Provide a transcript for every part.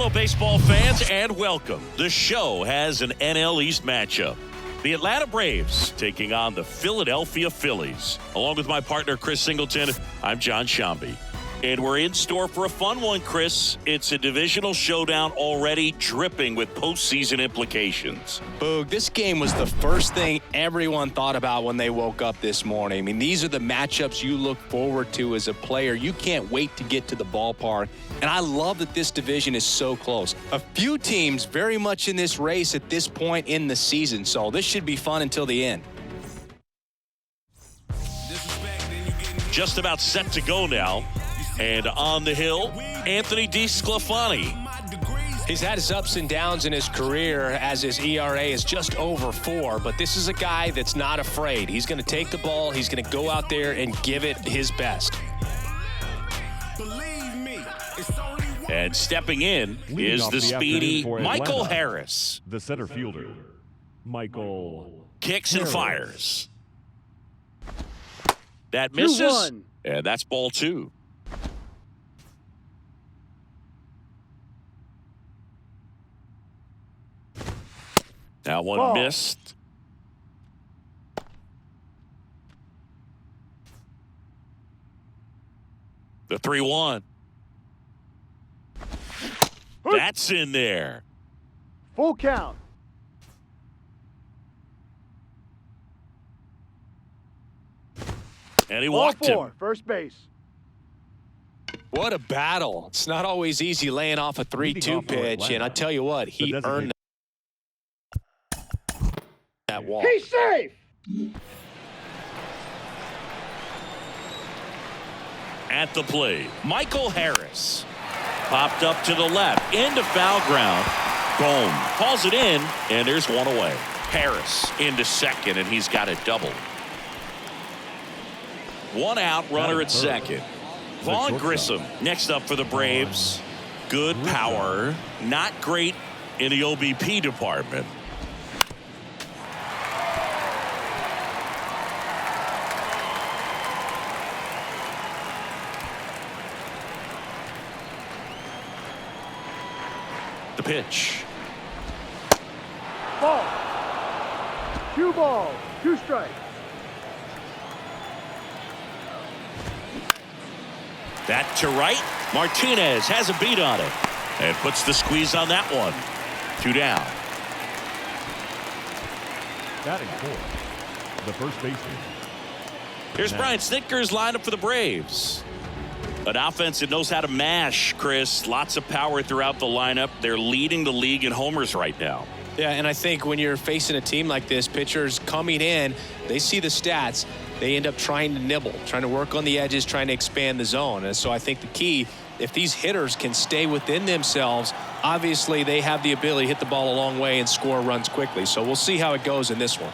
Hello, baseball fans, and welcome. The show has an NL East matchup. The Atlanta Braves taking on the Philadelphia Phillies. Along with my partner, Chris Singleton, I'm John Shambi. And we're in store for a fun one, Chris. It's a divisional showdown already dripping with postseason implications. Boog, this game was the first thing everyone thought about when they woke up this morning. I mean, these are the matchups you look forward to as a player. You can't wait to get to the ballpark. And I love that this division is so close. A few teams very much in this race at this point in the season. So this should be fun until the end. Just about set to go now. And on the hill, Anthony DeSclafani. He's had his ups and downs in his career as his ERA is just over 4, but this is a guy that's not afraid. He's going to take the ball, he's going to go out there and give it his best. And stepping in is the speedy Michael Harris. The center fielder, Michael Kicks and Harris. fires. That misses, and that's ball 2. That one missed. The 3-1. That's in there. Full count. And he Ball walked 4, him. first base. What a battle. It's not always easy laying off a 3-2 pitch, and I tell you what, he earned that walk. He's safe. At the plate, Michael Harris. Popped up to the left, into foul ground. Boom. Calls it in, and there's one away. Harris into second, and he's got a double. One out, runner at second. Vaughn Grissom next up for the Braves. Good power, not great in the OBP department. The pitch. Ball. 2 balls, 2 strikes. That to right. Martinez has a beat on it and puts the squeeze on that one. 2 down. Batting fourth, the first baseman. Here's Brian Snitker's lineup for the Braves. An offense that knows how to mash, Chris. Lots of power throughout the lineup. They're leading the league in homers right now. Yeah, and I think when you're facing a team like this, pitchers coming in, they see the stats, they end up trying to nibble, trying to work on the edges, trying to expand the zone. And so I think the key, if these hitters can stay within themselves, obviously they have the ability to hit the ball a long way and score runs quickly. So we'll see how it goes in this one.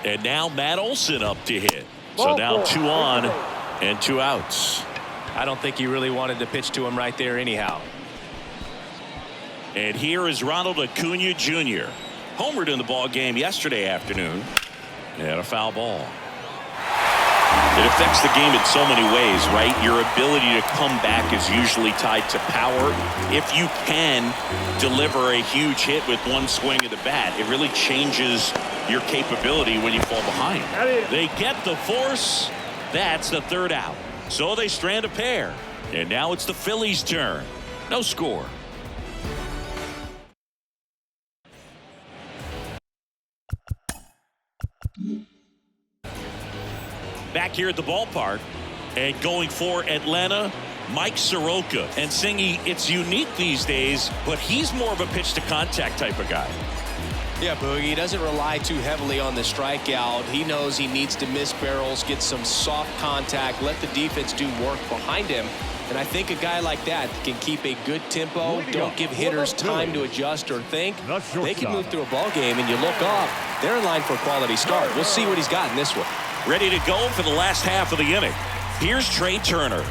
And now Matt Olson up to hit. So Ball now 2 4, on and 2 outs. I don't think he really wanted to pitch to him right there anyhow. And here is Ronald Acuna Jr. Homered in the ball game yesterday afternoon. And a foul ball. It affects the game in so many ways, right? Your ability to come back is usually tied to power. If you can deliver a huge hit with one swing of the bat, it really changes your capability when you fall behind. They get the force. That's the 3rd out. So they strand a pair. And now it's the Phillies' turn. No score. Back here at the ballpark and going for Atlanta, Mike Soroka. And Singy, it's unique these days, but he's more of a pitch to contact type of guy. Yeah, Boogie, he doesn't rely too heavily on the strikeout. He knows he needs to miss barrels, get some soft contact, let the defense do work behind him. And I think a guy like that can keep a good tempo, don't give hitters time to adjust or think. They can move through a ball game, and you look up, they're in line for a quality start. We'll see what he's got in this one. Ready to go for the last half of the inning. Here's Trey Turner.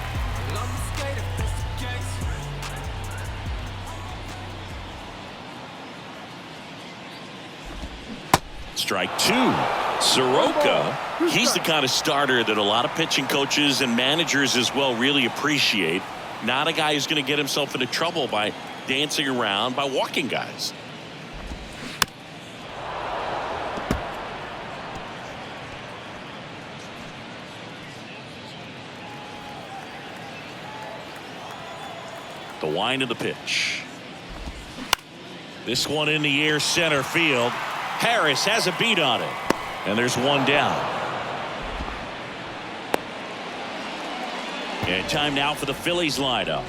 Strike 2. Soroka, he's the kind of starter that a lot of pitching coaches and managers as well really appreciate. Not a guy who's going to get himself into trouble by dancing around by walking guys. The wind of the pitch. This one in the air, center field. Harris has a beat on it. And there's one down. And time now for the Phillies lineup.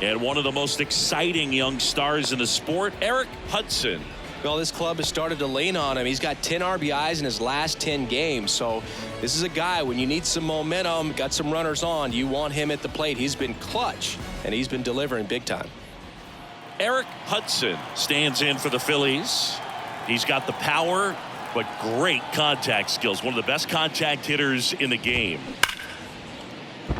And one of the most exciting young stars in the sport, Eric Hudson. Well, this club has started to lean on him. He's got 10 RBIs in his last 10 games. So this is a guy, when you need some momentum, got some runners on, you want him at the plate. He's been clutch, and he's been delivering big time. Eric Hudson stands in for the Phillies. He's got the power, but great contact skills. One of the best contact hitters in the game.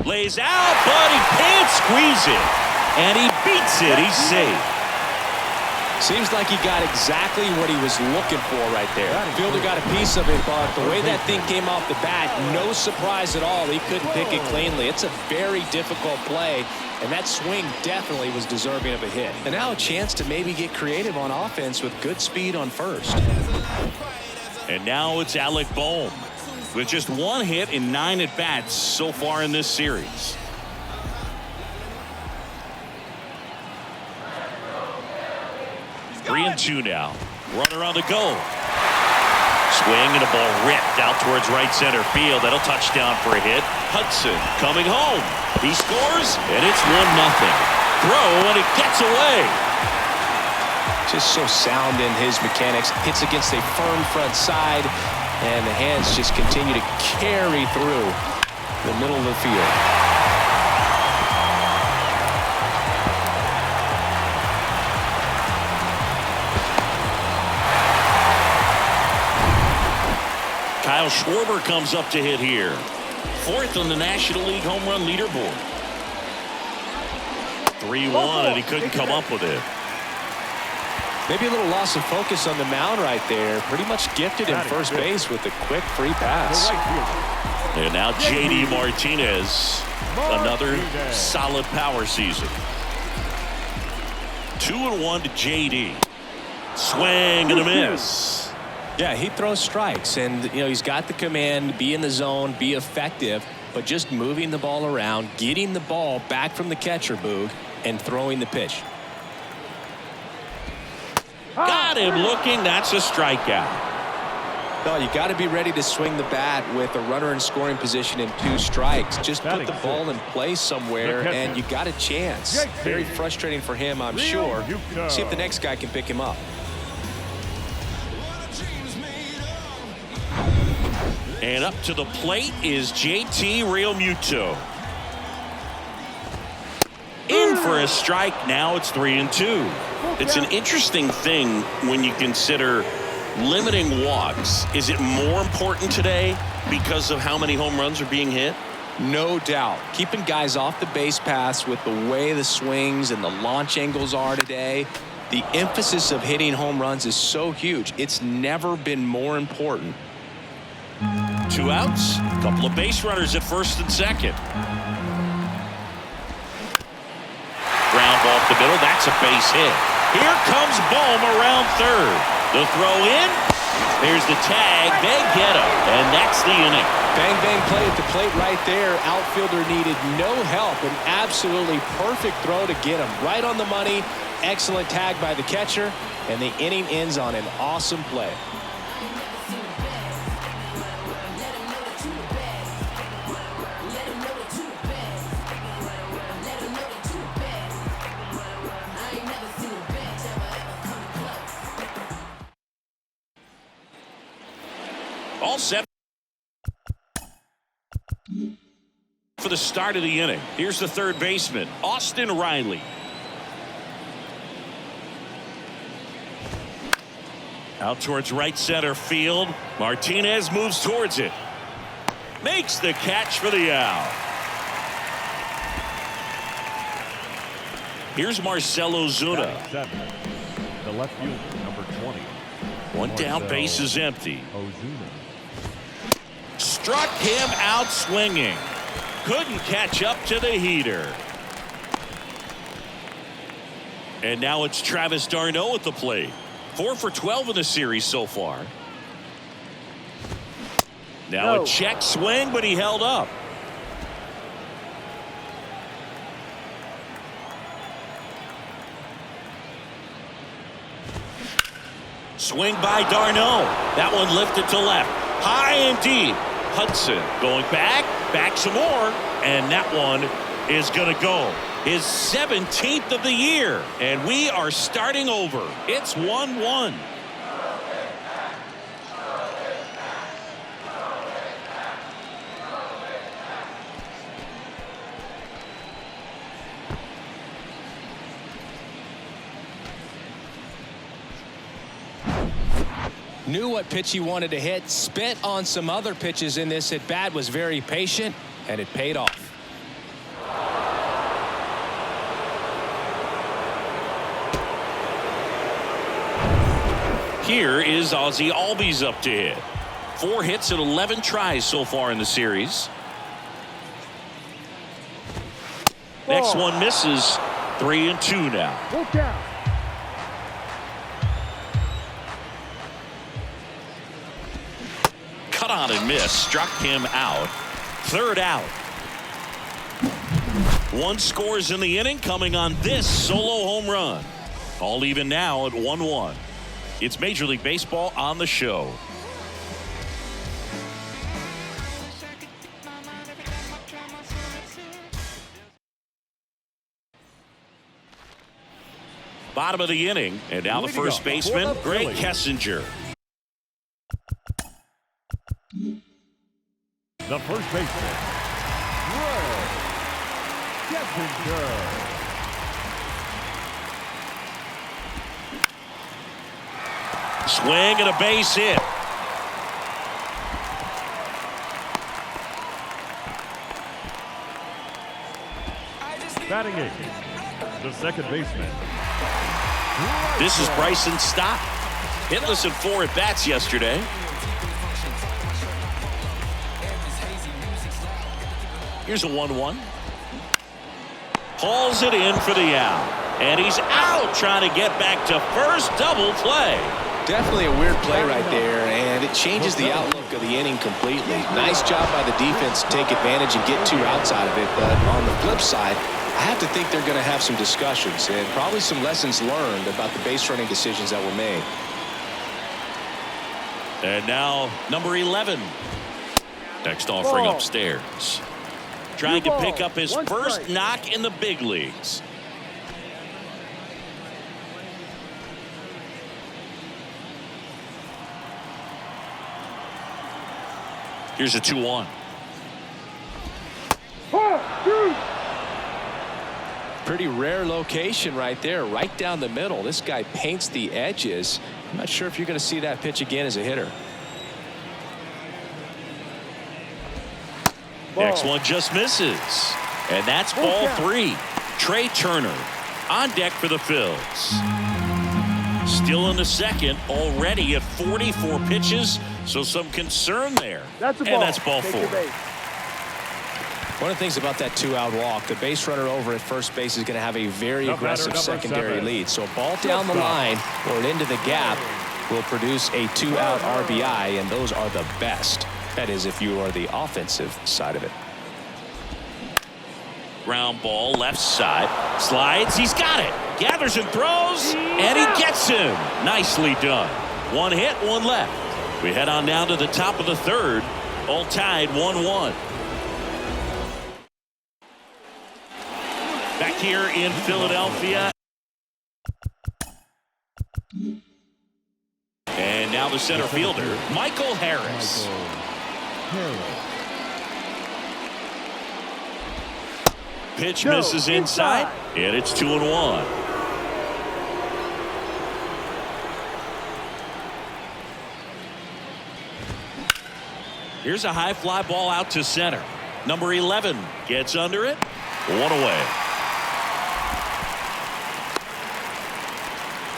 Lays out, but he can't squeeze it. And he beats it. He's safe. Seems like he got exactly what he was looking for right there. Fielder got a piece of it, but the way that thing came off the bat, no surprise at all. He couldn't pick it cleanly. It's a very difficult play, and that swing definitely was deserving of a hit. And now a chance to maybe get creative on offense with good speed on first. And now it's Alec Bohm with just one hit in 9 at-bats so far in this series. Three and two now. Runner on the go. Swing and a ball ripped out towards right center field. That'll touchdown for a hit. Hudson coming home. He scores, and it's 1-0. Throw, and it gets away. Just so sound in his mechanics. Hits against a firm front side, and the hands just continue to carry through the middle of the field. Kyle Schwarber comes up to hit here. 4th on the National League home run leaderboard. 3-1, and he couldn't come up with it. Maybe a little loss of focus on the mound right there. Pretty much gifted in first base with a quick free pass. And now J.D. Martinez. Another solid power season. 2-1 to J.D. Swing and a miss. Yeah, he throws strikes, and he's got the command, be in the zone, be effective, but just moving the ball around, getting the ball back from the catcher, Boog, and throwing the pitch. Got him looking. That's a strikeout. No, you got to be ready to swing the bat with a runner in scoring position and 2 strikes. Just put the ball in place somewhere, and you got a chance. Very frustrating for him, I'm sure. See if the next guy can pick him up. And up to the plate is JT Realmuto. In for a strike. Now it's 3-2. It's an interesting thing when you consider limiting walks. Is it more important today because of how many home runs are being hit? No doubt. Keeping guys off the base paths with the way the swings and the launch angles are today. The emphasis of hitting home runs is so huge. It's never been more important. 2 outs. Couple of base runners at first and second. Ground ball up the middle. That's a base hit. Here comes Bohm around third. The throw in. There's the tag. They get him. And that's the inning. Bang, bang play at the plate right there. Outfielder needed no help. An absolutely perfect throw to get him. Right on the money. Excellent tag by the catcher. And the inning ends on an awesome play. All set for the start of the inning. Here's the third baseman, Austin Riley. Out towards right center field. Martinez moves towards it. Makes the catch for the out. Here's Marcell Ozuna. The left fielder, number 20. One down, base is empty. Ozuna. Struck him out swinging. Couldn't catch up to the heater. And now it's Travis d'Arnaud at the plate. 4 for 12 in the series so far. Now a check swing, but he held up. Swing by d'Arnaud. That one lifted to left. High and deep. Hudson going back some more. And that one is going to go. His 17th of the year. And we are starting over. It's 1-1. Knew what pitch he wanted to hit, spent on some other pitches in this at bat, was very patient, and it paid off. Here is Ozzie Albies up to hit. 4 hits and 11 tries so far in the series. Next one misses. 3-2 now. Look out. Cut on and miss. Struck him out. 3rd out. 1 scores in the inning coming on this solo home run. All even now at 1-1. It's Major League Baseball on the show. Bottom of the inning, and now the first baseman, Greg Kessinger. The first baseman, Greg Kessinger. Swing and a base hit. Batting 8th, the second baseman. This is Bryson Stott. Hitless in 4 at bats yesterday. Here's a 1-1. Hauls it in for the out. And he's out trying to get back to first. Double play. Definitely a weird play right there, and it changes the outlook of the inning completely. Nice job by the defense to take advantage and get 2 outs out of it. But on the flip side, I have to think they're going to have some discussions and probably some lessons learned about the base running decisions that were made. And now number 11. Next offering upstairs. Trying to pick up his first knock in the big leagues. Here's a 2-1. Pretty rare location right there, right down the middle. This guy paints the edges. I'm not sure if you're going to see that pitch again as a hitter. Next one just misses. And that's ball 3. Trey Turner on deck for the Phillies. Still in the second, already at 44 pitches, so some concern there. That's a ball. And that's ball 4. One of the things about that 2-out walk, the base runner over at first base is going to have a very aggressive secondary lead. So a ball down the line or into the gap will produce a 2-out RBI, and those are the best. That is, if you are the offensive side of it. Ground ball, left side. Slides, he's got it. Gathers and throws, and he gets him. Nicely done. 1 hit, 1 left. We head on down to the top of the 3rd. All tied 1-1. Back here in Philadelphia. And now the center fielder, Michael Harris. Pitch misses inside, and it's 2-1. Here's a high fly ball out to center. Number 11 gets under it. 1 away.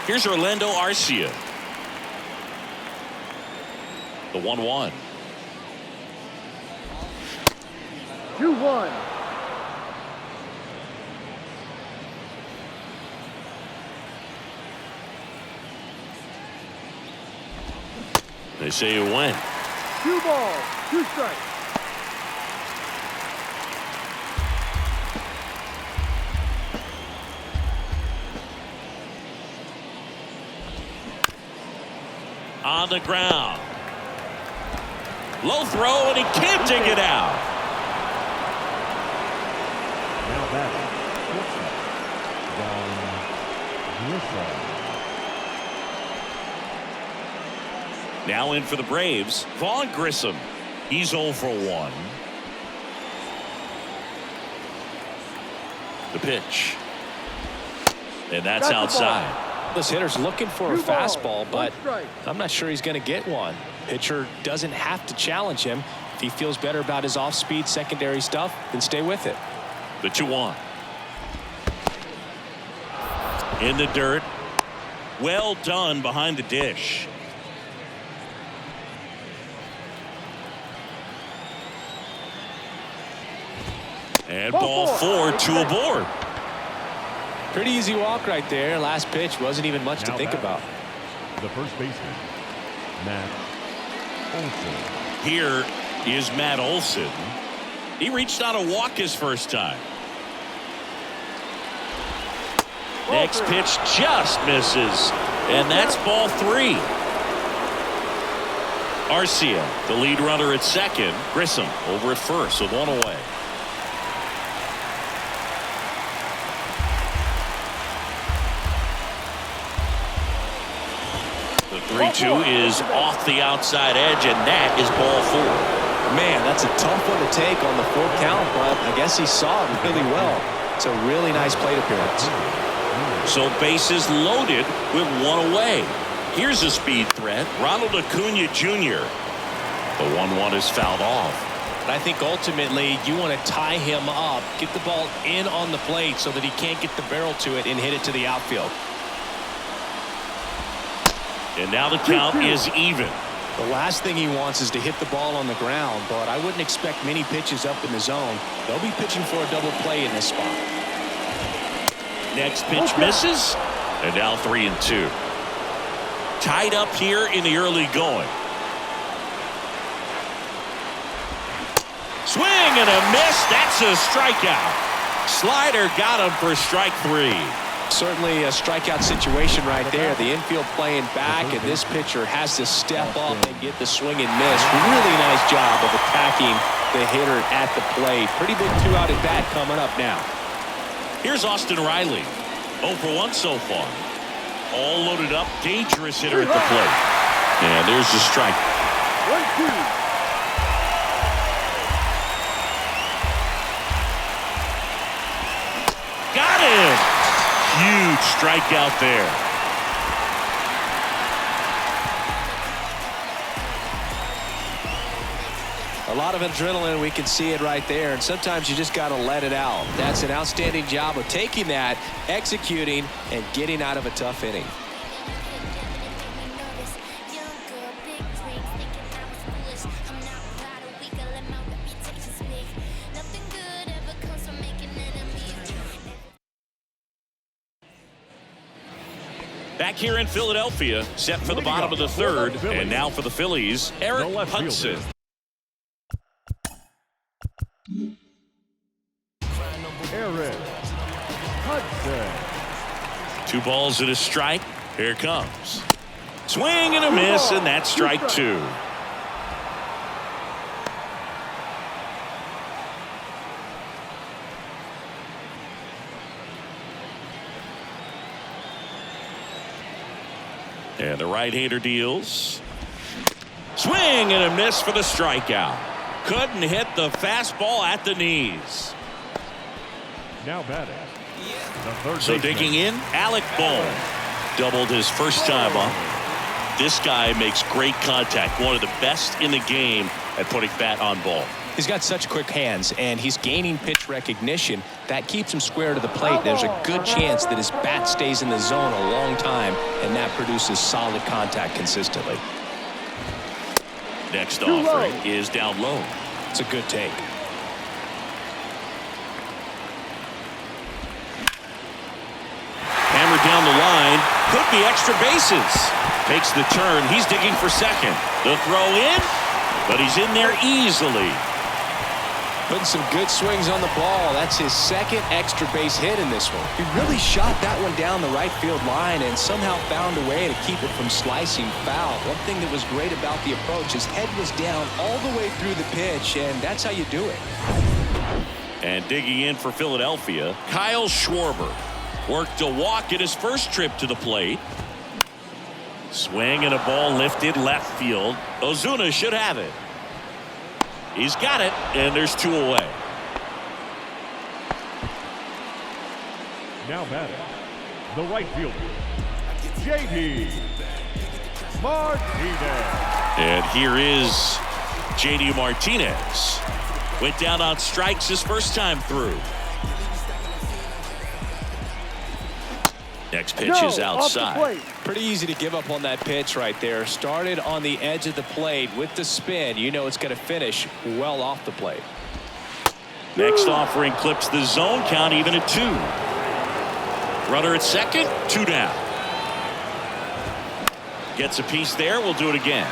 Here's Orlando Arcia. The 1-1. 2-1. They say you win. 2 balls, 2 strikes. On the ground. Low throw, and he can't dig it out. Now batting. Now in for the Braves, Vaughn Grissom. He's 0 for 1. The pitch. And that's outside. This hitter's looking for a 2 balls, fastball, 1 but strike. I'm not sure he's going to get one. Pitcher doesn't have to challenge him. If he feels better about his off-speed secondary stuff, then stay with it. The 2-1. In the dirt. Well done behind the dish. And ball 4, 2 aboard. Pretty easy walk right there. Last pitch wasn't even much to think about. The first baseman, Matt Olson. Here is Matt Olson. He reached out a walk his first time. Next pitch just misses. And that's ball 3. Arcia, the lead runner at second. Grissom over at first with 1 away. The 3-2 is off the outside edge, and that is ball 4. Man, that's a tough one to take on the 4 count, but I guess he saw it really well. It's a really nice plate appearance. So bases loaded with 1 away. Here's a speed threat, Ronald Acuna Jr. The 1-1 is fouled off. But I think ultimately you want to tie him up, get the ball in on the plate so that he can't get the barrel to it and hit it to the outfield. And now the count is even. The last thing he wants is to hit the ball on the ground, but I wouldn't expect many pitches up in the zone. They'll be pitching for a double play in this spot. Next pitch misses, and now 3-2. Tied up here in the early going. Swing and a miss. That's a strikeout. Slider got him for strike 3. Certainly a strikeout situation right there. The infield playing back, and this pitcher has to step up and get the swing and miss. Really nice job of attacking the hitter at the plate. Pretty big 2-out at bat coming up now. Here's Austin Riley. 0 for 1 so far. All loaded up. Dangerous hitter at the plate. And there's the strike. 1-2. Got him. Huge strikeout there. A lot of adrenaline, we can see it right there, and sometimes you just got to let it out. That's an outstanding job of taking that, executing, and getting out of a tough inning. Back here in Philadelphia, set for the bottom of the 3rd, and now for the Phillies, Eric Hudson. Eric Hudson. 2 balls and a strike. Here it comes. Swing and a miss, and that's strike 2. And the right-hander deals. Swing and a miss for the strikeout. Couldn't hit the fastball at the knees. Now batting. The third So baseman, digging in, Alec Bohm doubled his first time up. This guy makes great contact. One of the best in the game at putting bat on ball. He's got such quick hands, and he's gaining pitch recognition. That keeps him square to the plate. There's a good chance that his bat stays in the zone a long time, and that produces solid contact consistently. Next offering is down low. It's a good take. Hammered down the line. Could be extra bases. Takes the turn. He's digging for second. The throw in, but he's in there easily. Putting some good swings on the ball. That's his second extra base hit in this one. He really shot that one down the right field line and somehow found a way to keep it from slicing foul. One thing that was great about the approach, his head was down all the way through the pitch, and that's how you do it. And digging in for Philadelphia, Kyle Schwarber worked a walk in his first trip to the plate. Swing and a ball lifted left field. Ozuna should have it. He's got it, and there's 2 away. Now batting, the right fielder, J.D. Martinez. And here is J.D. Martinez. Went down on strikes his first time through. Next pitch is outside. Pretty easy to give up on that pitch right there. Started on the edge of the plate with the spin. You know it's going to finish well off the plate. Next offering clips the zone, count even at 2. Runner at second, 2 down. Gets a piece there. We'll do it again.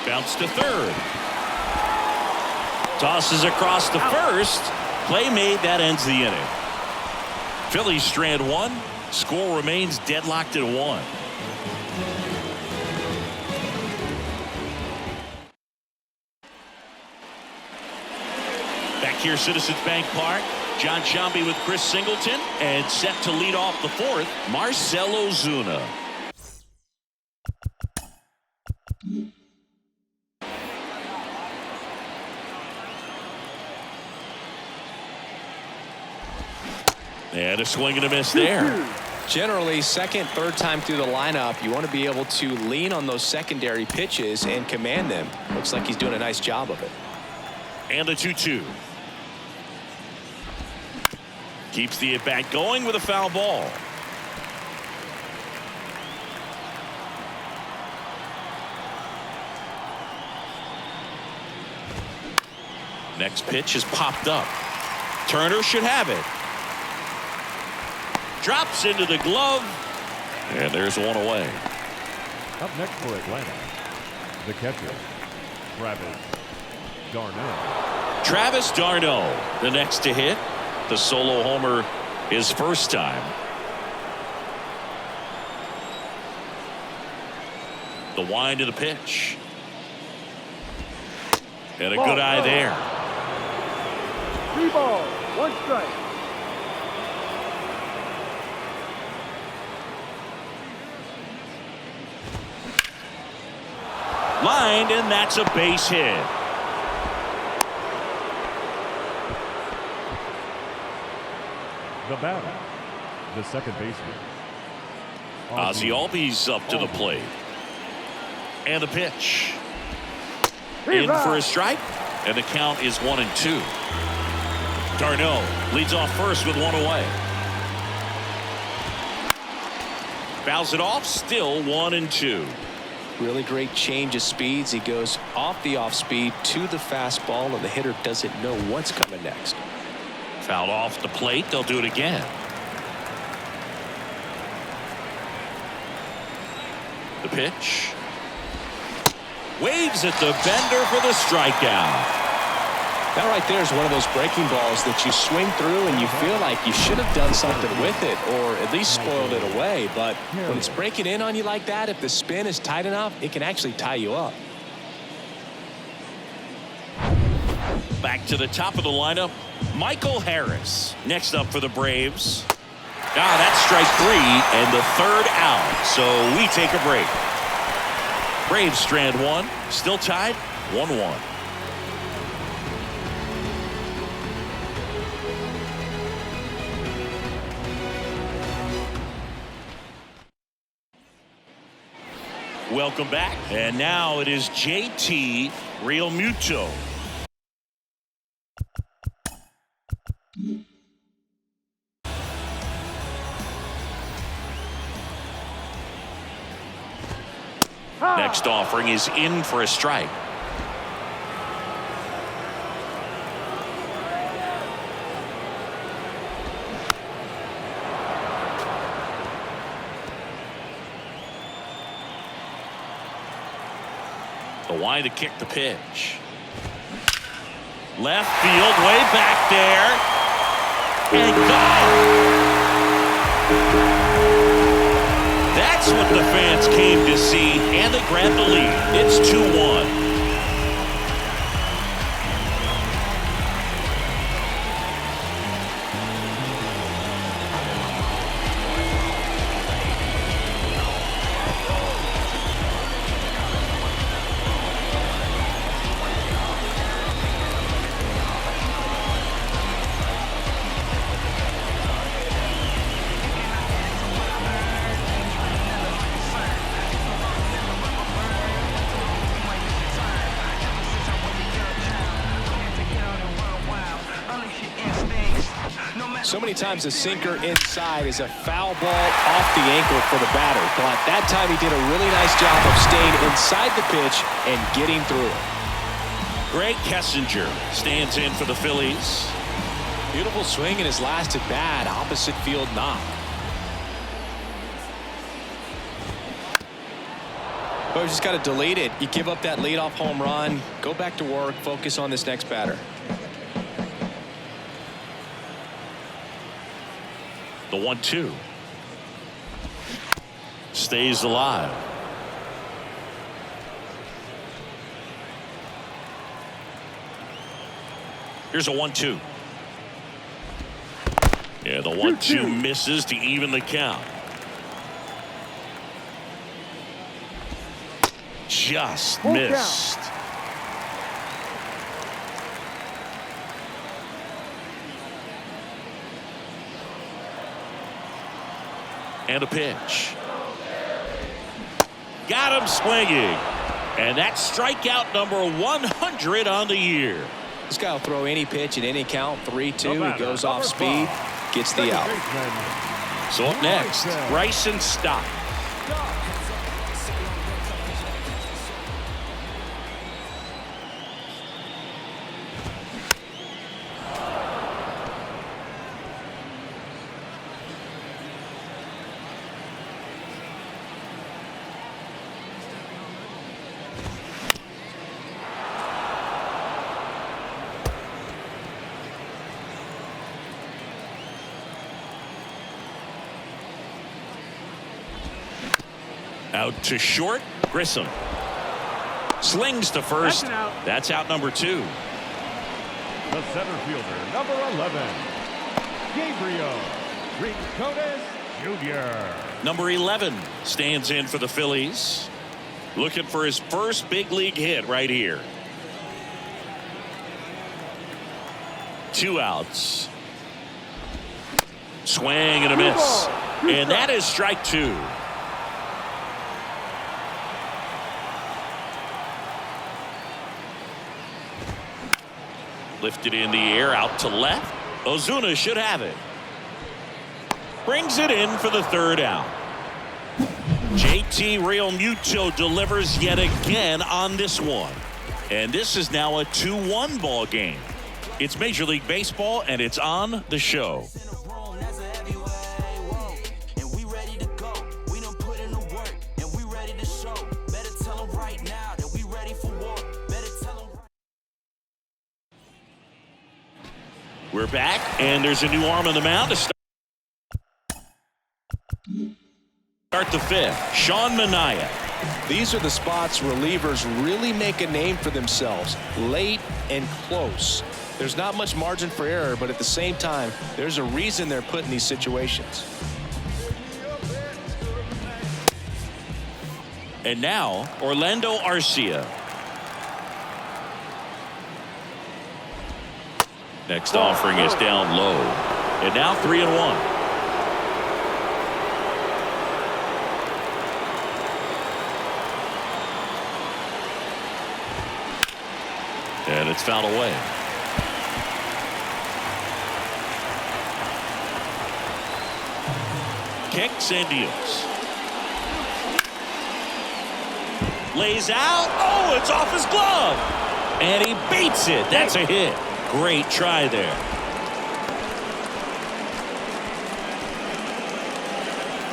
Bounce to third. Tosses across to first. Play made. That ends the inning. Phillies strand 1. Score remains deadlocked at 1. Back here, Citizens Bank Park. John Sciambi with Chris Singleton, and set to lead off the 4th, Marcell Ozuna. And a swing and a miss there. Generally, second, third time through the lineup, you want to be able to lean on those secondary pitches and command them. Looks like he's doing a nice job of it. And the 2-2. Keeps the at-bat going with a foul ball. Next pitch is popped up. Turner should have it. Drops into the glove, and there's 1 away. Up next for Atlanta, the catcher, Travis d'Arnaud. Travis d'Arnaud, the next to hit. The solo homer his first time. The wind of the pitch. And a good eye there. 3 balls, 1 strike. Lined, and that's a base hit. The batter, the second baseman, Ozzie Albies up to the plate. And the pitch. In for a strike, and the count is 1-2. d'Arnaud leads off first with 1 away. Fouls it off, still 1-2. Really great change of speeds. He goes off the off speed to the fastball, and the hitter doesn't know what's coming next. Fouled off the plate. They'll do it again. The pitch. Waves at the bender for the strikeout. That right there is one of those breaking balls that you swing through and you feel like you should have done something with it or at least spoiled it away. But when it's breaking in on you like that, if the spin is tight enough, it can actually tie you up. Back to the top of the lineup, Michael Harris. Next up for the Braves. That's strike 3 and the 3rd out. So we take a break. Braves strand 1, still tied 1-1. Welcome back. And now it is JT Realmuto. Next offering is in for a strike. The line to kick the pitch. Left field, way back there. And gone. That's what the fans came to see, and they grab the lead. It's 2-1. So many times a sinker inside is a foul ball off the ankle for the batter. But that time he did a really nice job of staying inside the pitch and getting through it. Greg Kessinger stands in for the Phillies. Beautiful swing in his last at bat. Opposite field knock. But you just got to delete it. You give up that leadoff home run. Go back to work. Focus on this next batter. The 1-2 stays alive. Here's a 1-2. Yeah, the 1-2 misses to even the count. Just missed. And a pitch. Got him swinging. And that's strikeout number 100 on the year. This guy will throw any pitch at any count. 3-2. He goes off speed. Gets the out. So up next, Bryson Stott. Out to short, Grissom. Slings to first. That's out number 2. The center fielder, number 11, Gabriel Rincones Jr. Number 11 stands in for the Phillies. Looking for his first big league hit right here. 2 outs. Swing and a miss. And that is strike 2. Lifted in the air, out to left. Ozuna should have it. Brings it in for the 3rd out. JT Realmuto delivers yet again on this one. And this is now a 2-1 ball game. It's Major League Baseball, and it's on the show. We're back, and there's a new arm on the mound to start the 5th. Sean Manaea. These are the spots relievers really make a name for themselves. Late and close. There's not much margin for error, but at the same time, there's a reason they're put in these situations. And now, Orlando Arcia. Next offering is down low. And now 3-1. And it's fouled away. Kicks and deals. Lays out. Oh, it's off his glove. And he beats it. That's a hit. Great try there.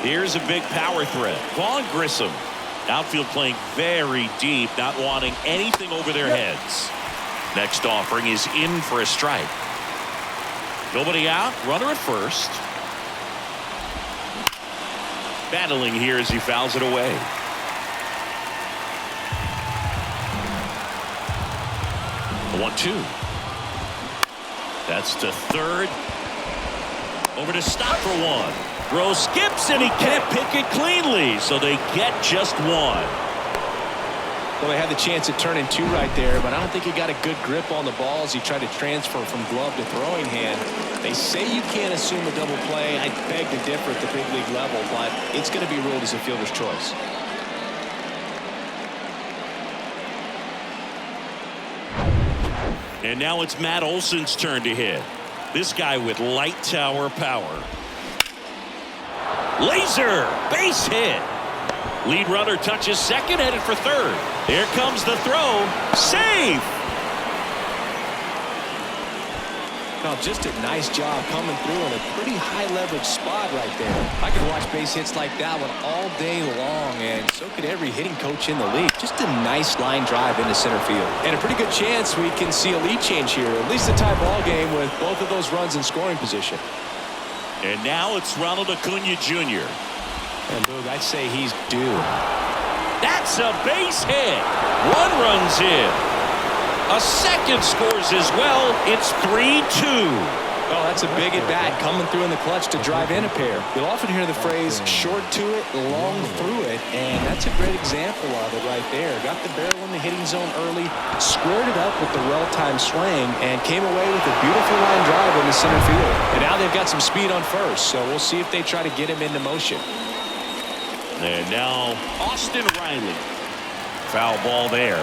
Here's a big power threat. Vaughn Grissom. Outfield playing very deep, not wanting anything over their heads. Next offering is in for a strike. Nobody out, runner at first. Battling here as he fouls it away. The 1-2. That's to third. Over to stop for one. Throw skips and he can't pick it cleanly, so they get just one. Well, they had the chance at turning two right there, but I don't think he got a good grip on the ball as he tried to transfer from glove to throwing hand. They say you can't assume a double play. I beg to differ at the big league level, but it's going to be ruled as a fielder's choice. And now it's Matt Olson's turn to hit. This guy with light tower power. Laser base hit. Lead runner touches second, headed for third. Here comes the throw. Safe. Now, just a nice job coming through in a pretty high leverage spot right there. I could watch base hits like that one all day long, and so could every hitting coach in the league. Just a nice line drive into center field. And a pretty good chance we can see a lead change here, at least a tie ball game with both of those runs in scoring position. And now it's Ronald Acuna Jr. And Boog, I'd say he's due. That's a base hit. One runs in. A second scores as well. It's 3-2. Oh, that's a big at bat coming through in the clutch to drive in a pair. You'll often hear the phrase short to it, long through it, and that's a great example of it right there. Got the barrel in the hitting zone early, squared it up with the well-timed swing, and came away with a beautiful line drive into center field. And now they've got some speed on first, so we'll see if they try to get him into motion. And now Austin Riley. Foul ball there.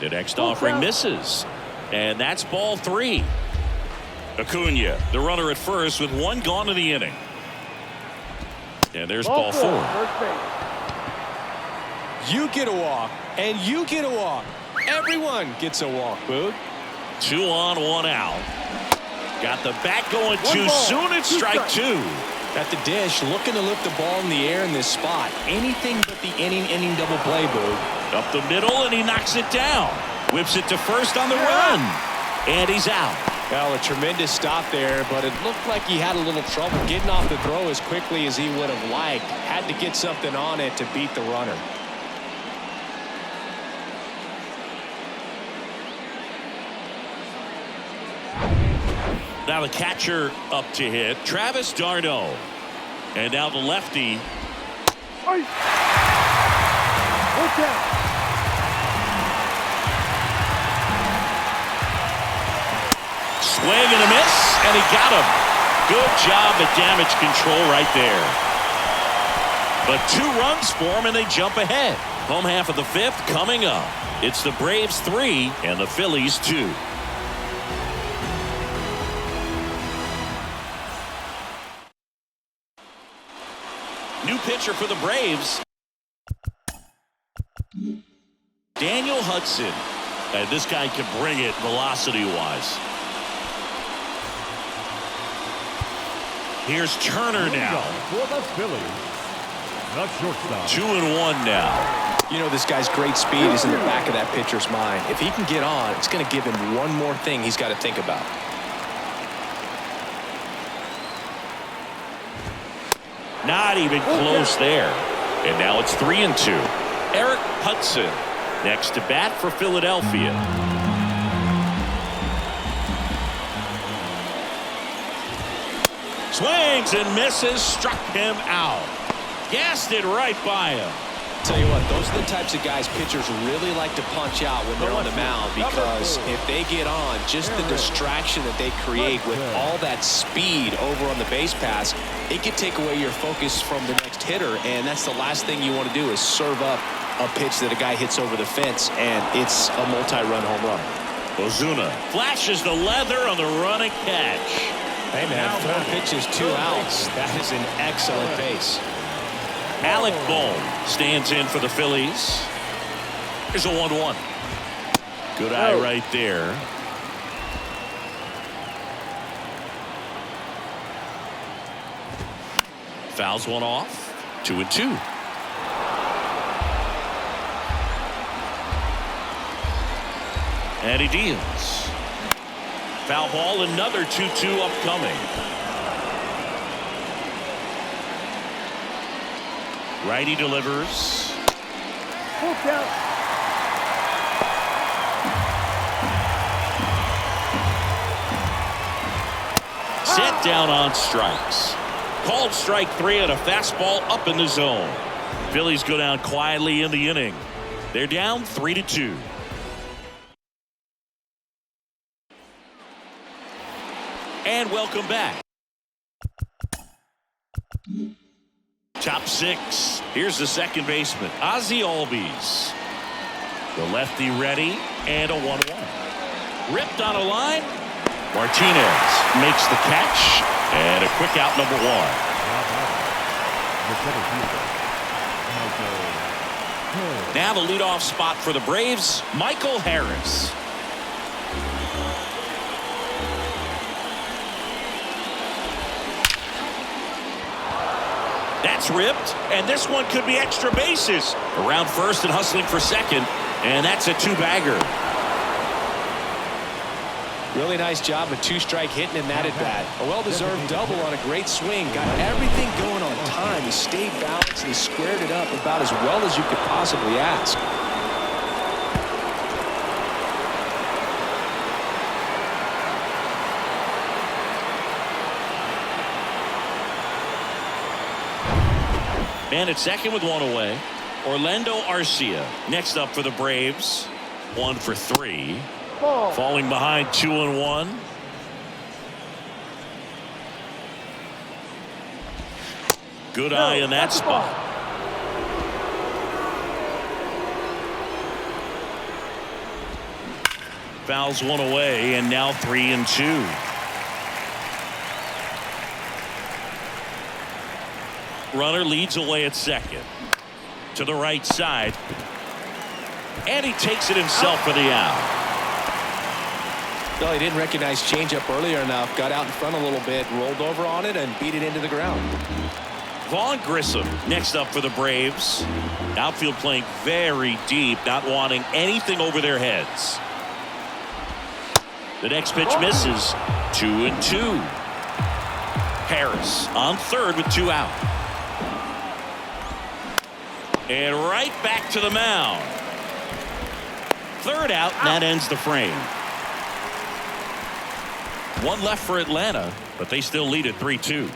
The next offering misses. And that's ball three. Acuna, the runner at first with one gone in the inning. And there's ball four. You get a walk, and you get a walk. Everyone gets a walk, Boog. 2 on, 1 out. Got the bat going too soon. It's strike two. At the dish, looking to lift the ball in the air in this spot. Anything but the inning double play, Boog. Up the middle, and he knocks it down. Whips it to first on the run. And he's out. Well, a tremendous stop there, but it looked like he had a little trouble getting off the throw as quickly as he would have liked. Had to get something on it to beat the runner. Now the catcher up to hit, Travis d'Arnaud. And now the lefty. Okay. Swing and a miss, and he got him. Good job at damage control right there. But 2 runs for him, and they jump ahead. Home half of the 5th coming up. It's the Braves 3 and the Phillies 2. New pitcher for the Braves. Daniel Hudson. And this guy can bring it velocity-wise. Here's Turner now. For the Phillies, the shortstop. 2-1 now. You know, this guy's great speed is in the back of that pitcher's mind. If he can get on, it's going to give him one more thing he's got to think about. Not even close there. And now it's 3-2. Eric Hudson next to bat for Philadelphia. Swings and misses, struck him out. Gassed it right by him. Tell you what, those are the types of guys pitchers really like to punch out when they're on the mound, because if they get on, just the distraction that they create with all that speed over on the base pass, it can take away your focus from the next hitter, and that's the last thing you want to do is serve up a pitch that a guy hits over the fence, and it's a multi-run home run. Ozuna flashes the leather on the running catch. Hey, man, 4 pitches, 2 outs. That is an excellent base. Alec Bohm stands in for the Phillies. Here's a 1-1. Good eye right there. Fouls one off. 2-2. And he deals. Foul ball, another 2-2 upcoming. Righty delivers. Full count. Set down on strikes. Called strike 3 on a fastball up in the zone. Phillies go down quietly in the inning. They're down 3-2. And welcome back. Top 6. Here's the second baseman, Ozzie Albies. The lefty ready, and a 1-1. Ripped on a line. Martinez makes the catch, and a quick out, number 1. Now the leadoff spot for the Braves, Michael Harris. That's ripped, and this one could be extra bases. Around first and hustling for second, and that's a 2-bagger. Really nice job, a 2-strike hitting in that at bat. A well-deserved double on a great swing. Got everything going on time. He stayed balanced and he squared it up about as well as you could possibly ask. Man at second with 1 away. Orlando Arcia next up for the Braves. 1 for 3. Ball. Falling behind 2-1. Good eye in that spot. Fouls 1 away, and now 3-2. Runner leads away at second. To the right side. And he takes it himself for the out. Well, he didn't recognize changeup earlier enough. Got out in front a little bit, rolled over on it, and beat it into the ground. Vaughn Grissom next up for the Braves. Outfield playing very deep, not wanting anything over their heads. The next pitch misses. 2-2. Harris on third with 2 out. And right back to the mound. Third out, and that ends the frame. 1 left for Atlanta, but they still lead at 3-2.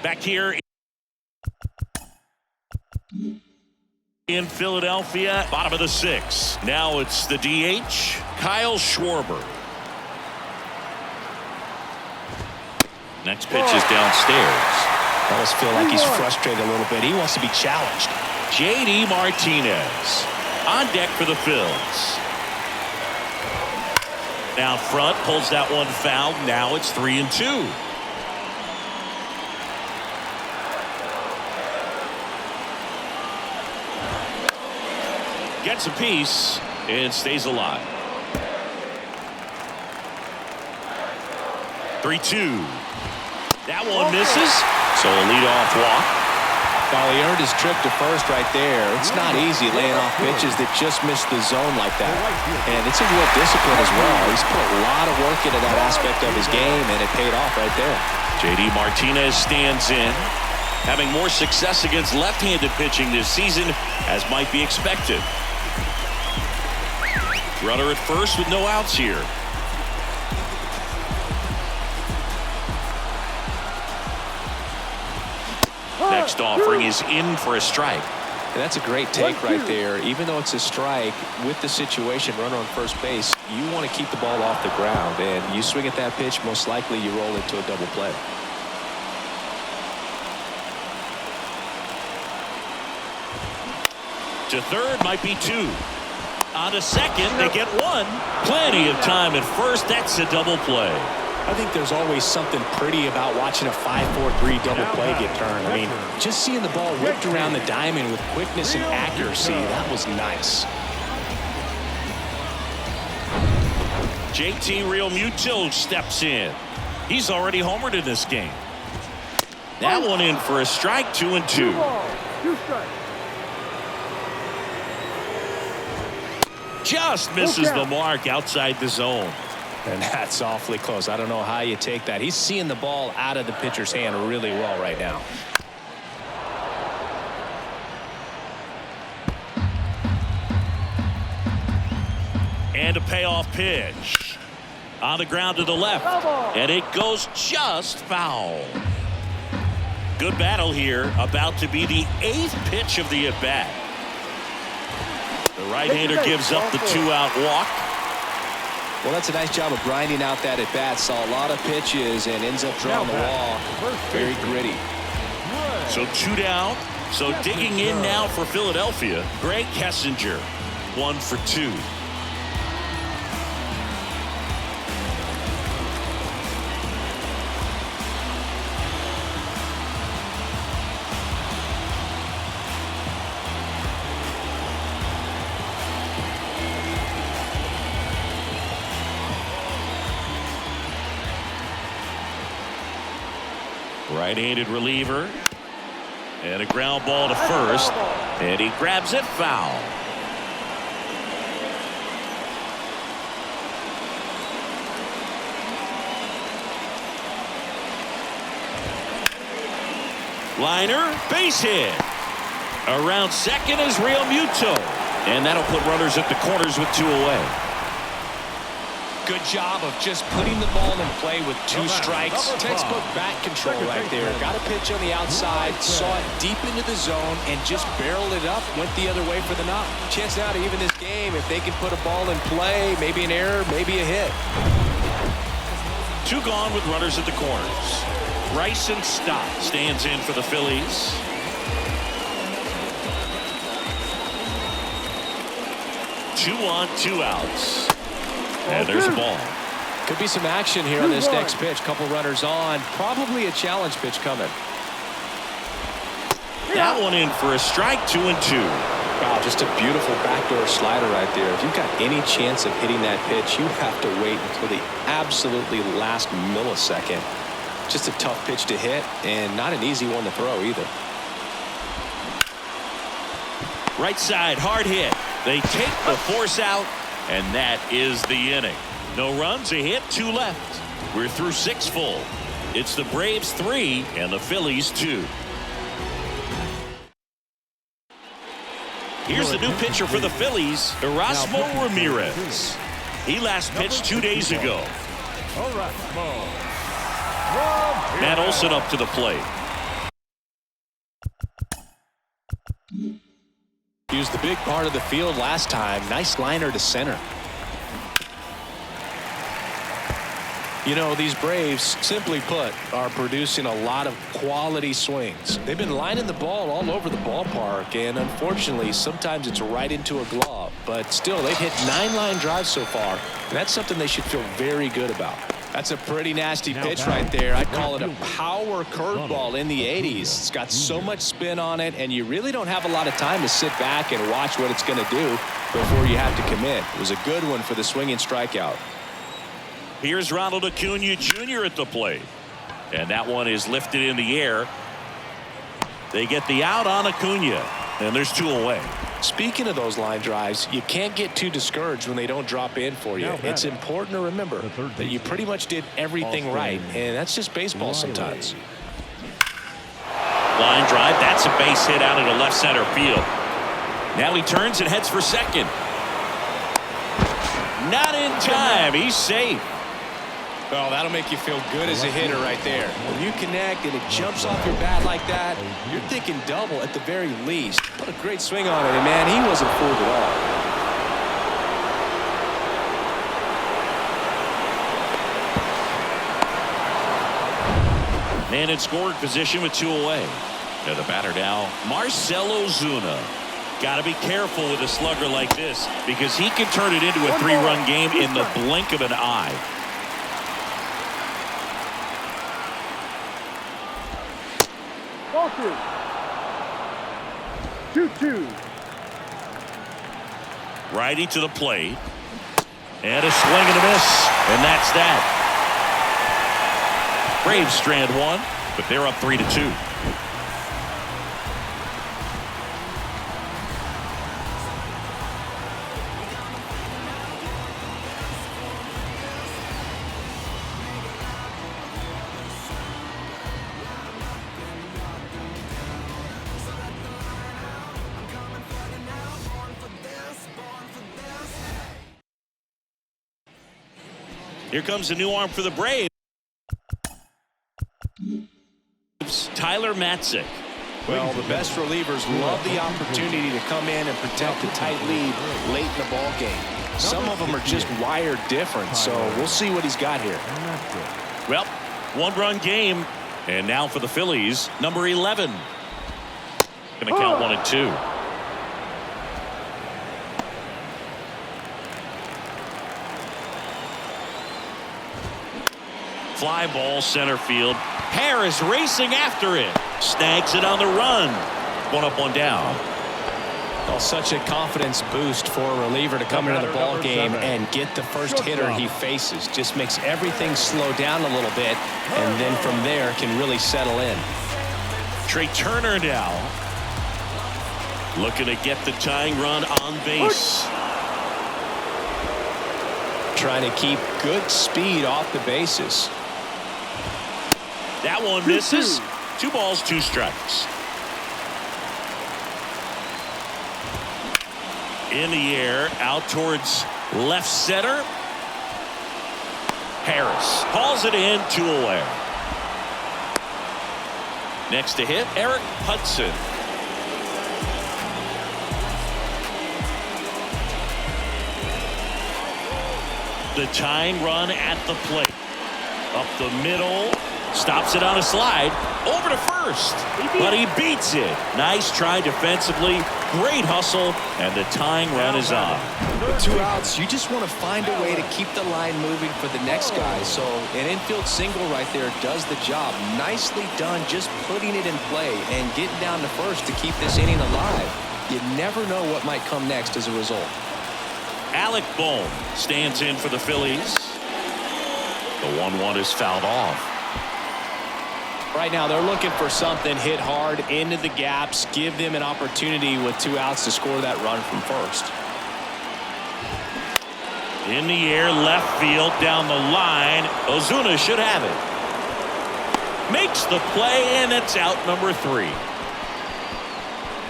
Back here in Philadelphia, bottom of the 6th. Now it's the DH, Kyle Schwarber. Next pitch is downstairs. I almost feel like he's frustrated a little bit. He wants to be challenged. JD Martinez on deck for the Phillies. Down front, pulls that one foul. Now it's 3-2. Gets a piece and stays alive. 3-2. That one misses. So a leadoff walk. Well, he earned his trip to first right there. It's not easy laying off pitches that just miss the zone like that. And it's a real discipline as well. He's put a lot of work into that aspect of his game, and it paid off right there. JD Martinez stands in, having more success against left-handed pitching this season, as might be expected. Runner at first with no outs here. Next offering is in for a strike. And that's a great take right there. Even though it's a strike, with the situation, runner on first base, you want to keep the ball off the ground. And you swing at that pitch, most likely you roll into a double play. To third might be 2. On to second, they get 1. Plenty of time at first. That's a double play. I think there's always something pretty about watching a 5-4-3 double play get turned. I mean, just seeing the ball whipped around the diamond with quickness and accuracy, that was nice. JT Realmuto steps in. He's already homered in this game. That one in for a strike, 2-2. 2 balls, 2 strikes. Just misses the mark outside the zone. And that's awfully close. I don't know how you take that. He's seeing the ball out of the pitcher's hand really well right now. And a payoff pitch. On the ground to the left. And it goes just foul. Good battle here. About to be the 8th pitch of the at-bat. The right-hander gives up the 2-out walk. Well, that's a nice job of grinding out that at-bat. Saw a lot of pitches and ends up drawing the wall. Very gritty. So 2 down. So digging in now for Philadelphia, Greg Kessinger, 1 for 2. Right-handed reliever. And a ground ball to first. And he grabs it foul. Liner, base hit. Around second is Realmuto. And that'll put runners at the corners with 2 away. Good job of just putting the ball in play with 2 strikes. Textbook bat control right there. Got a pitch on the outside, saw it deep into the zone, and just barreled it up, went the other way for the knock. Chance now to even this game if they can put a ball in play, maybe an error, maybe a hit. 2 gone with runners at the corners. Bryson Stott stands in for the Phillies. Two on, 2 outs. And there's a ball. Could be some action here on this next pitch. Couple runners on. Probably a challenge pitch coming. That one in for a strike, 2-2. Wow, just a beautiful backdoor slider right there. If you've got any chance of hitting that pitch, you have to wait until the absolutely last millisecond. Just a tough pitch to hit and not an easy one to throw either. Right side, hard hit. They take the force out. And that is the inning. No runs, a hit, 2 left. We're through 6 full. It's the Braves 3 and the Phillies 2. Here's the new pitcher for the Phillies, Erasmo Ramirez. He last pitched 2 days ago. Matt Olson up to the plate. Used the big part of the field last time. Nice liner to center. You know, these Braves, simply put, are producing a lot of quality swings. They've been lining the ball all over the ballpark, and unfortunately, sometimes it's right into a glove. But still, they've hit 9 line drives so far, and that's something they should feel very good about. That's a pretty nasty pitch right there. I'd call it a power curveball in the 80s. It's got so much spin on it, and you really don't have a lot of time to sit back and watch what it's going to do before you have to commit. It was a good one for the swinging strikeout. Here's Ronald Acuna Jr. at the plate. And that one is lifted in the air. They get the out on Acuna, and there's 2 away. Speaking of those line drives, you can't get too discouraged when they don't drop in for you. It's important to remember that you pretty much did everything right, and that's just baseball sometimes. Line drive, that's a base hit out into left center field. Now he turns and heads for second. Not in time. He's safe. Well, that'll make you feel good as a hitter right there. When you connect and it jumps off your bat like that, you're thinking double at the very least. What a great swing on it, and man, he wasn't fooled at all. Man in scoring position with 2 away. And the batter now, Marcell Ozuna. Got to be careful with a slugger like this because he can turn it into a 3-run game in the blink of an eye. 2-2. 2-2. Righty to the plate. And a swing and a miss. And that's that. Braves strand one, but they're up 3-2. Here comes a new arm for the Braves. Tyler Matzik. Well, the best relievers love the opportunity to come in and protect a tight lead late in the ball game. Some of them are just wired different, so we'll see what he's got here. Well, one-run game. And now for the Phillies, number 11. Going to count 1-2. Fly ball center field. Harris racing after it. Snags it on the run. One up, one down. Well, such a confidence boost for a reliever to come into the ball game and get the first hitter he faces. Just makes everything slow down a little bit, and then from there can really settle in. Trey Turner now looking to get the tying run on base. Trying to keep good speed off the bases. That one misses. 2 balls, 2 strikes. In the air, out towards left center. Harris hauls it in, 2 away. Next to hit, Eric Hudson. The tying run at the plate. Up the middle. Stops it on a slide. Over to first. But he beats it. Nice try defensively. Great hustle. And the tying run is on. With 2 outs, you just want to find a way to keep the line moving for the next guy. So an infield single right there does the job. Nicely done, just putting it in play and getting down to first to keep this inning alive. You never know what might come next as a result. Alec Bohm stands in for the Phillies. The 1-1 is fouled off. Right now they're looking for something, hit hard into the gaps, give them an opportunity with 2 outs to score that run from first. In the air, left field, down the line. Ozuna should have it. Makes the play, and it's out number 3.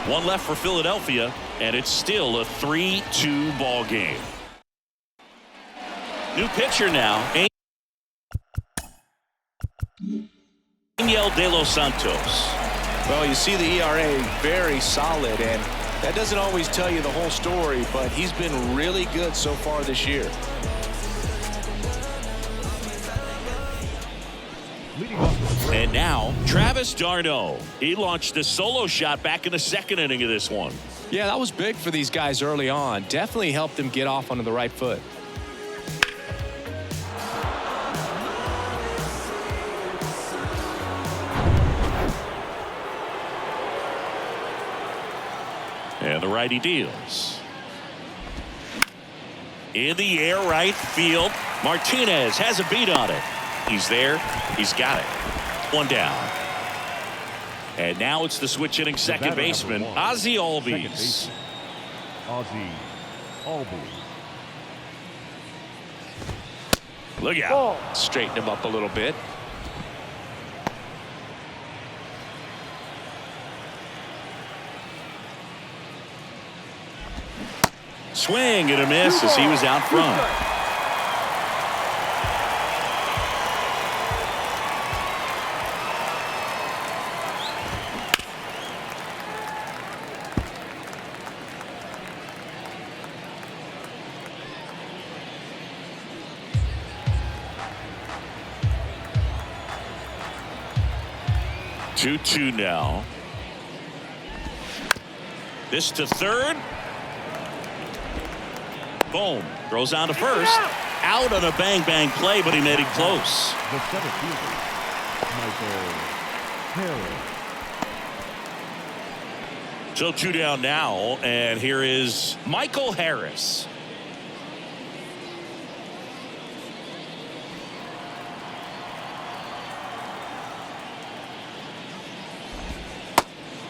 1 left for Philadelphia, and it's still a 3-2 ball game. New pitcher now. Daniel De Los Santos. Well, you see the ERA very solid, and that doesn't always tell you the whole story, but he's been really good so far this year. And now, Travis d'Arnaud. He launched a solo shot back in the 2nd inning of this one. Yeah, that was big for these guys early on. Definitely helped them get off onto the right foot. And the righty deals. In the air, right field. Martinez has a beat on it. He's there. He's got it. 1 down. And now it's the switch hitting second baseman, Ozzie Albies. Ozzie Albies. Look out. Straighten him up a little bit. Swing and a miss as he was out front. Two now. This to third. Boom. Throws on to first. Out on a bang-bang play, but he made it close. The center fielder, Michael Harris. So 2 down now, and here is Michael Harris.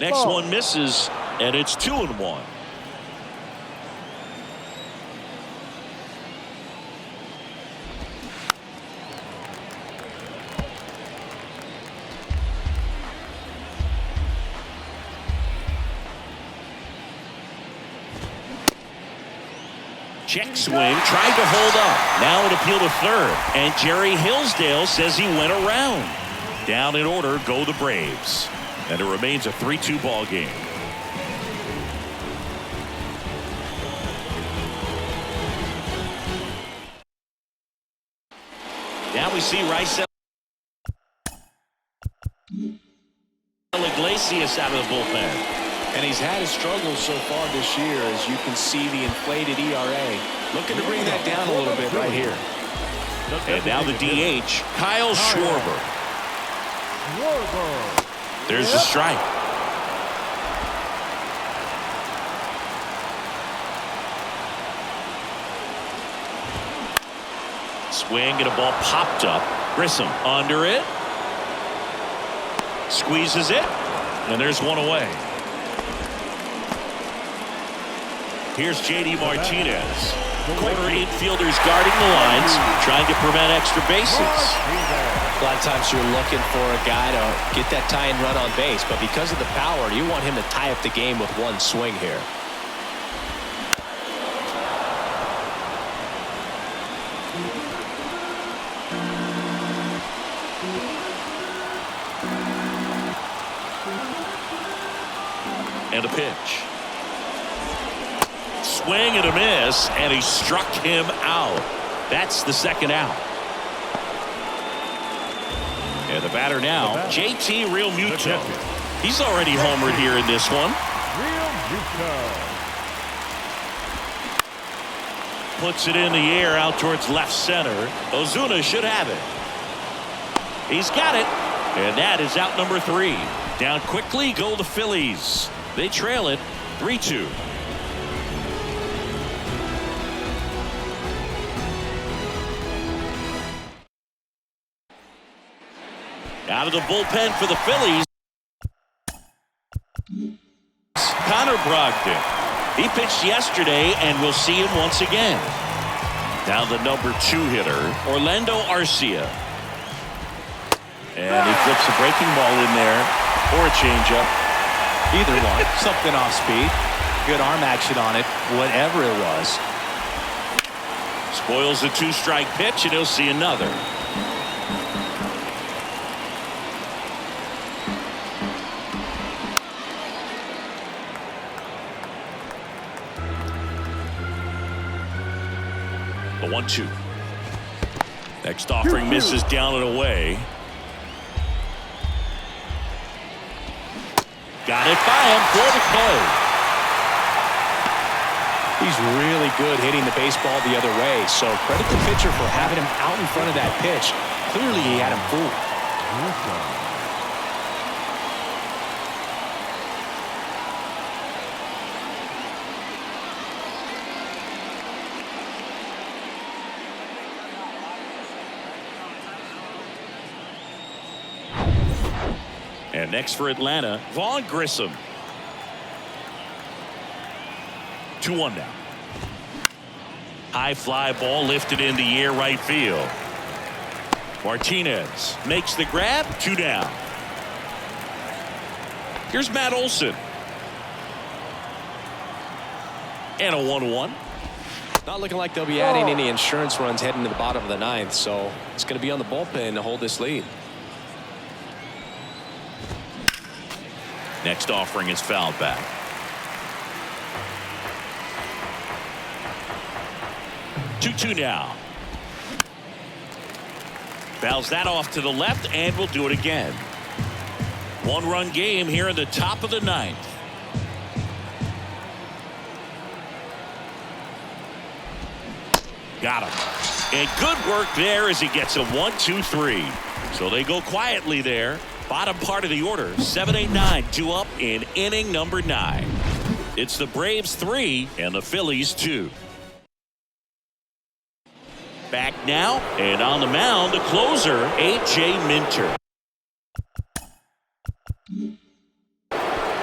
Next one misses, and it's 2-1. Check swing, tried to hold up. Now an appeal to third, and Jerry Hillsdale says he went around. Down in order go the Braves. And it remains a 3-2 ball game. Now we see Rice Iglesias out of the bullpen. And he's had his struggles so far this year, as you can see the inflated ERA. Looking to bring that down a little bit right here. And now the DH, Kyle Schwarber. There's the strike. Swing and a ball popped up. Grissom under it. Squeezes it. And there's one away. Here's J.D. Martinez. Corner infielders guarding the lines, trying to prevent extra bases. A lot of times you're looking for a guy to get that tie and run on base, but because of the power, you want him to tie up the game with one swing here. And a pitch. Swing and a miss, and he struck him out. That's the second out. And the batter now, JT Realmuto. He's already homered here in this one. Puts it in the air out towards left center. Ozuna should have it. He's got it. And that is out number 3. Down quickly go the Phillies. They trail it 3-2. Out of the bullpen for the Phillies, Connor Brogdon. He pitched yesterday, and we'll see him once again. Now the number 2 hitter, Orlando Arcia. And he flips a breaking ball in there, or a changeup. Either one. Something off speed. Good arm action on it, whatever it was. Spoils a 2-strike pitch, and he'll see another. The 1-2. Next offering misses down and away. Got it by him for the play. He's really good hitting the baseball the other way, so credit the pitcher for having him out in front of that pitch. Clearly he had him fooled. And next for Atlanta, Vaughn Grissom. 2-1 now. High fly ball lifted in the air right field. Martinez makes the grab. 2 down. Here's Matt Olson. And a 1-1. Not looking like they'll be adding any insurance runs heading to the bottom of the 9th, so it's going to be on the bullpen to hold this lead. Next offering is fouled back. Two now. Fouls that off to the left, and will do it again. 1-run game here in the top of the 9th. Got him. And good work there as he gets a 1-2-3. So they go quietly there. Bottom part of the order, 7-8-9, 2 up in inning number 9. It's the Braves 3 and the Phillies 2. Back now, and on the mound, the closer, A.J. Minter.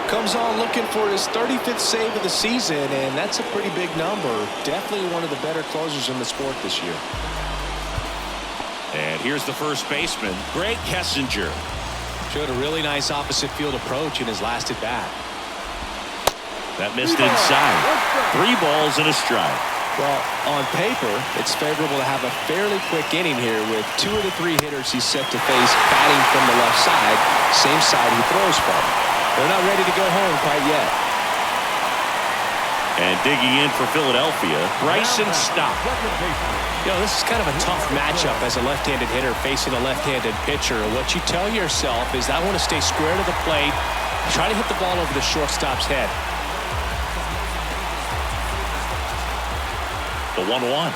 Comes on looking for his 35th save of the season, and that's a pretty big number. Definitely one of the better closers in the sport this year. And here's the first baseman, Greg Kessinger. Showed a really nice opposite field approach in his last at bat. That missed inside. 3 balls and a strike. Well, on paper, it's favorable to have a fairly quick inning here with 2 of the 3 hitters he's set to face batting from the left side, same side he throws from. They're not ready to go home quite yet. And digging in for Philadelphia, Bryson Stott. You know, this is kind of a tough matchup as a left-handed hitter facing a left-handed pitcher. What you tell yourself is I want to stay square to the plate, try to hit the ball over the shortstop's head. The 1-1.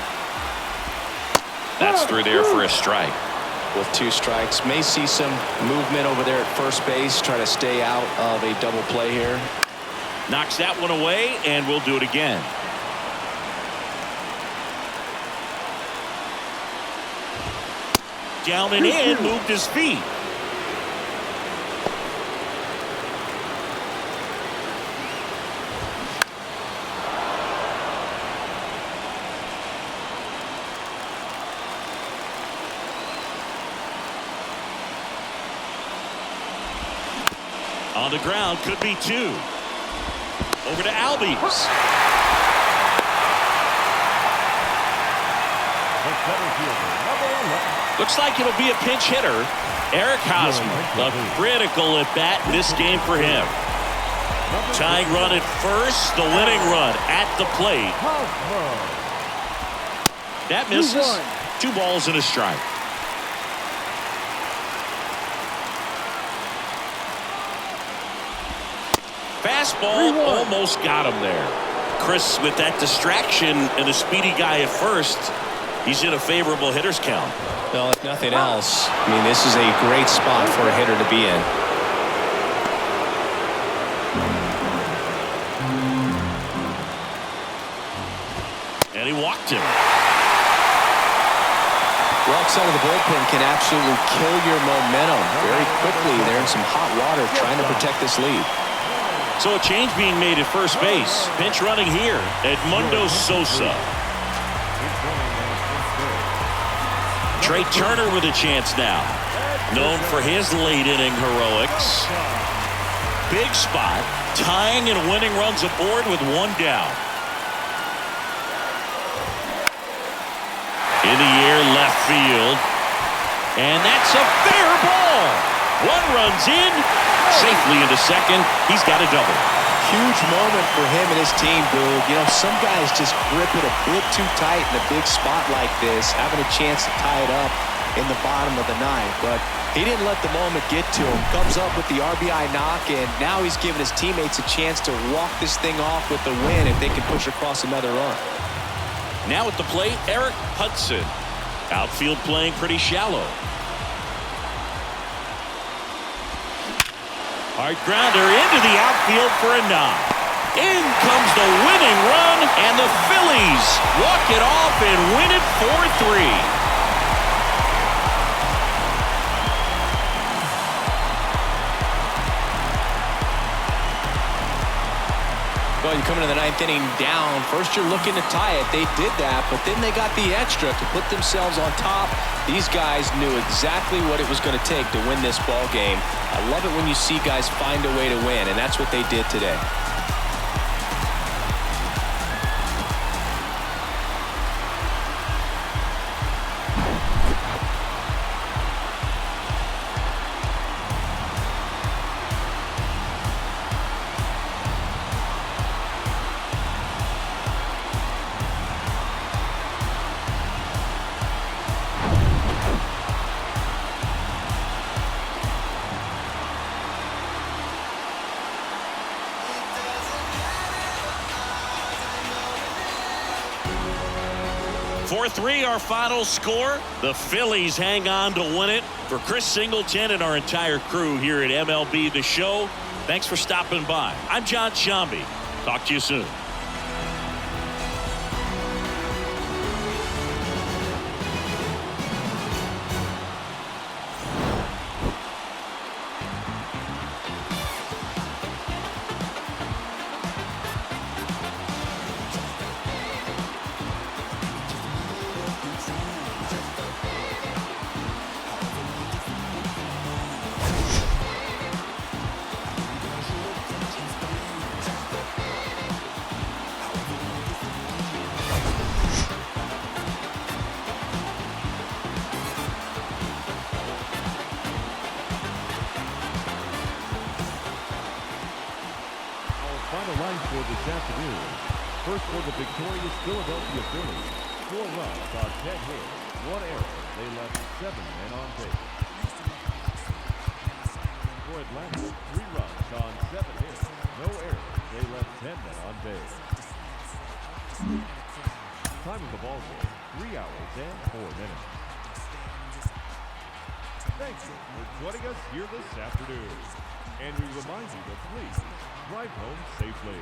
That's through there for a strike. With 2 strikes, may see some movement over there at first base, try to stay out of a double play here. Knocks that one away, and we'll do it again. Down and in, moved his feet. On the ground, could be 2. Over to Albies. Looks like it'll be a pinch hitter. Eric Hosmer, a critical at bat in this game for him. Tying run at first, the winning run at the plate. That misses. 2 balls and a strike. Fastball almost got him there. Chris, with that distraction and a speedy guy at first, he's in a favorable hitter's count. Well, if nothing else, I mean, this is a great spot for a hitter to be in. And he walked him. The outside of the bullpen can absolutely kill your momentum very quickly. They're in some hot water trying to protect this lead. So a change being made at first base. Pinch running here, Edmundo Sosa. Trey Turner with a chance now. Known for his late inning heroics. Big spot, tying and winning runs aboard with 1 down. In the air, left field. And that's a fair ball. 1 runs in, safely into second. He's got a double. Huge moment for him and his team, Boog. You know, some guys just grip it a bit too tight in a big spot like this, having a chance to tie it up in the bottom of the 9th. But he didn't let the moment get to him. Comes up with the RBI knock, and now he's giving his teammates a chance to walk this thing off with the win if they can push across another run. Now at the plate, Eric Hudson. Outfield playing pretty shallow. Hard grounder into the outfield for a knock. In comes the winning run, and the Phillies walk it off and win it 4-3. Well, you come into the 9th inning down. First, you're looking to tie it. They did that, but then they got the extra to put themselves on top. These guys knew exactly what it was going to take to win this ball game. I love it when you see guys find a way to win, and that's what they did today. Three, our final score. The Phillies hang on to win it. For Chris Singleton and our entire crew here at MLB The Show, thanks for stopping by. I'm John Shambi. Talk to you soon. Final line for this afternoon. First for the victorious Philadelphia Phillies. 4 runs on 10 hits, 1 error. They left 7 men on base. For Atlanta, 3 runs on 7 hits, no errors. They left 10 men on base. Time of the ball game, 3 hours and 4 minutes. Thank you for joining us here this afternoon. And we remind you to please drive home safely.